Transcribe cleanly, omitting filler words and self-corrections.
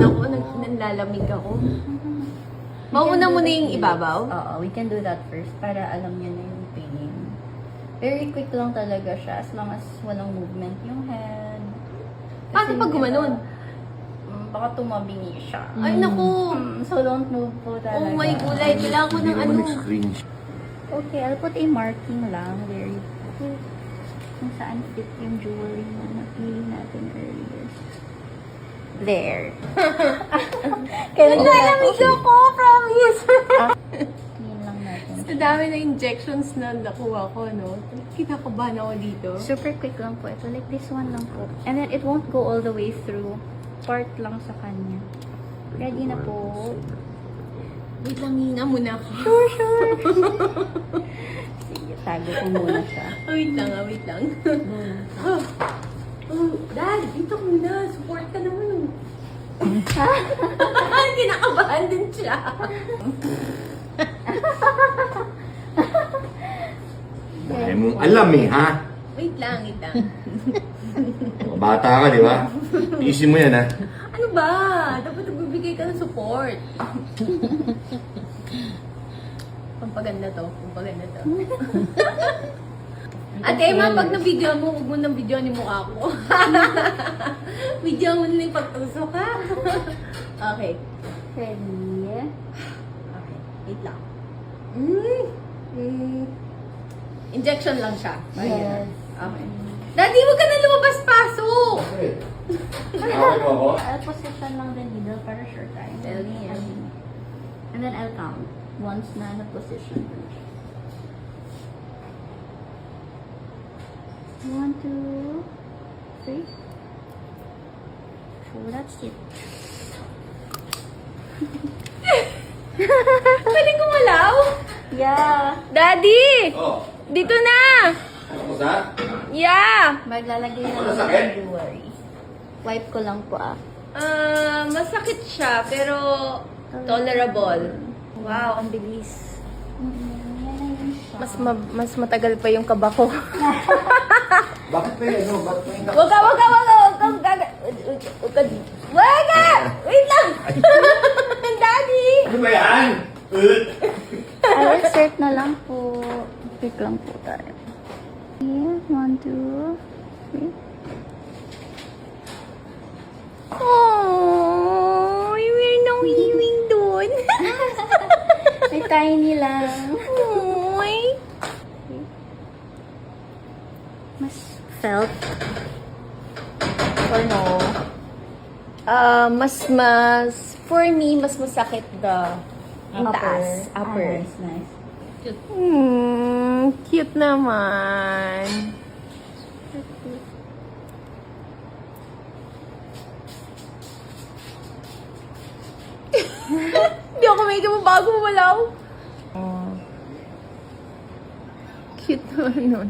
ako, nanlalamig ako. Mauna muna yung ibabaw? Oo, we can do that first para alam niya na yung pain. Very quick lang talaga siya as long as walang movement yung head. Paano pag gumanon? Baka tumabingi siya. Ay, naku! So don't move po talaga. Oh my gulay, kailangan ko ng ano. Okay, I'll put a marking lang where you put kung saan fit yung jewelry na napili natin earlier. There. Nanlalamig ako, promise! Clean lang natin. Sa dami na injections na nakuha ko, no? Kinakabahan ako dito. Super quick lang po ito. Like this one lang po. And then it won't go all the way through. Part lang sa kanya. Ready na po. Wait lang, hina muna ako. Sure. Sige, tago ko muna siya. Wait lang, wait lang. Dad, dito ko muna. Support ka naman. Kinakabahan din siya. Dahil mong alam eh, ha? Wait lang, wait lang. Bata ka, di ba? Isin mo yan, ha? Ano ba? Dapat nagbibigay ka ng support. Pampaganda to. Pampaganda to. Ate Emma, pag na-video mo, huwag mo nang video ni mukha ko. Video mo na yung pagtusok, ha? Okay. Ready? Okay. Wait lang. Injection lang siya. Yes. Okay. Daddy, huwag ka na lumabas-pasok! Okay mo ako? I'll position lang the needle para sure tayo. Tell me. And then I'll count once na na-position ko na siya. 1, 2, 3. So that's it. Pwede kumalaw? Yeah. Daddy! Oh, Dito na! ano mo sa? Yeah! Maglalagay na Wala lang sakit? ng jewelry. Wipe ko lang po Masakit siya, pero tolerable. Wow, ang bilis. Yan na yun siya. mas matagal pa yung kaba ko. Bakit pa yun? Ano? Bakit pa yun? Wag ka! Wait lang! Daddy! Ano ba yan? I'll insert na lang po. Pick lang po tayo. Yeah, 1, 2, 3. Oh, we're no hearing doon. May tiny lang. Oy. Mas felt? Or no? For me, mas masakit yung taas. Upper. Nice. Cute naman. Hindi ako may mo bago malaw. Cute naman nun.